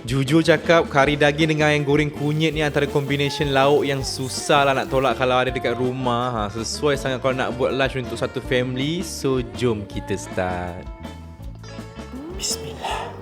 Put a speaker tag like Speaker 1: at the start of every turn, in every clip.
Speaker 1: Jujur cakap, kari daging dengan ayam goreng kunyit ni antara combination lauk yang susah lah nak tolak kalau ada dekat rumah. Sesuai sangat kalau nak buat lunch untuk satu family. So, jom kita start. Bismillah.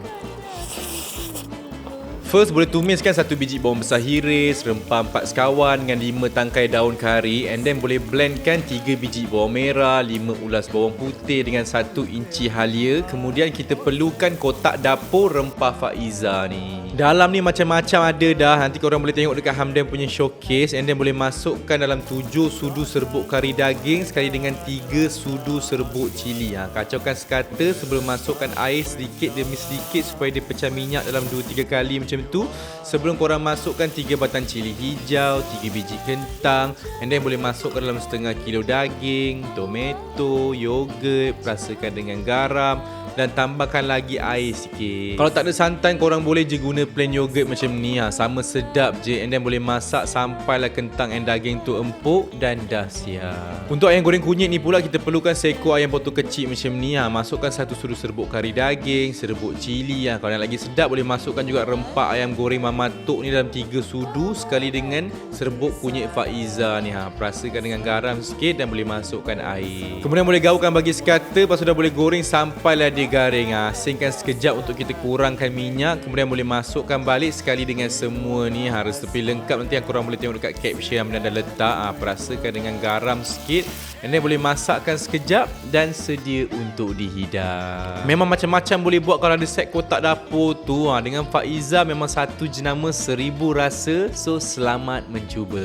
Speaker 1: First, boleh tumiskan 1 biji bawang besar hiris, rempah 4 sekawan dengan 5 tangkai daun kari. And then boleh blendkan 3 biji bawang merah, 5 ulas bawang putih dengan 1 inci halia. Kemudian kita perlukan kotak dapur rempah Faiza ni. Dalam ni macam-macam ada dah. Nanti korang boleh tengok dekat Hamdan punya showcase. And then boleh masukkan dalam 7 sudu serbuk kari daging sekali dengan 3 sudu serbuk cili. Kacaukan sekata sebelum masukkan air sedikit demi sedikit supaya dia pecah minyak dalam 2-3 kali macam tu. Sebelum korang masukkan 3 batang cili hijau, 3 biji kentang, and then boleh masukkan dalam setengah kilo daging, tomato, yogurt, perasakan dengan garam dan tambahkan lagi air sikit. Kalau tak ada santan, korang boleh je guna plain yogurt macam ni. Sama sedap je. And then boleh masak sampailah kentang and daging tu empuk dan dah siap. Untuk ayam goreng kunyit ni pula, kita perlukan seekor ayam potong kecil macam ni. Masukkan 1 sudu serbuk kari daging, serbuk cili. Kalau nak lagi sedap, boleh masukkan juga rempah ayam goreng Mama Tok ni dalam 3 sudu sekali dengan serbuk kunyit Faiza ni. Perasakan dengan garam sikit dan boleh masukkan air. Kemudian boleh gaulkan bagi sekata. Lepas tu dah boleh goreng sampailah dia garing. Asingkan sekejap untuk kita kurangkan minyak. Kemudian boleh masukkan balik sekali dengan semua ni. Resepi lengkap nanti yang korang boleh tengok dekat caption yang dah letak. Perasakan dengan garam sikit. And then boleh masakkan sekejap dan sedia untuk dihidang. Memang macam-macam boleh buat kalau ada set kotak dapur tu. Dengan Faiza memang satu jenama 1000 rasa. So selamat mencuba.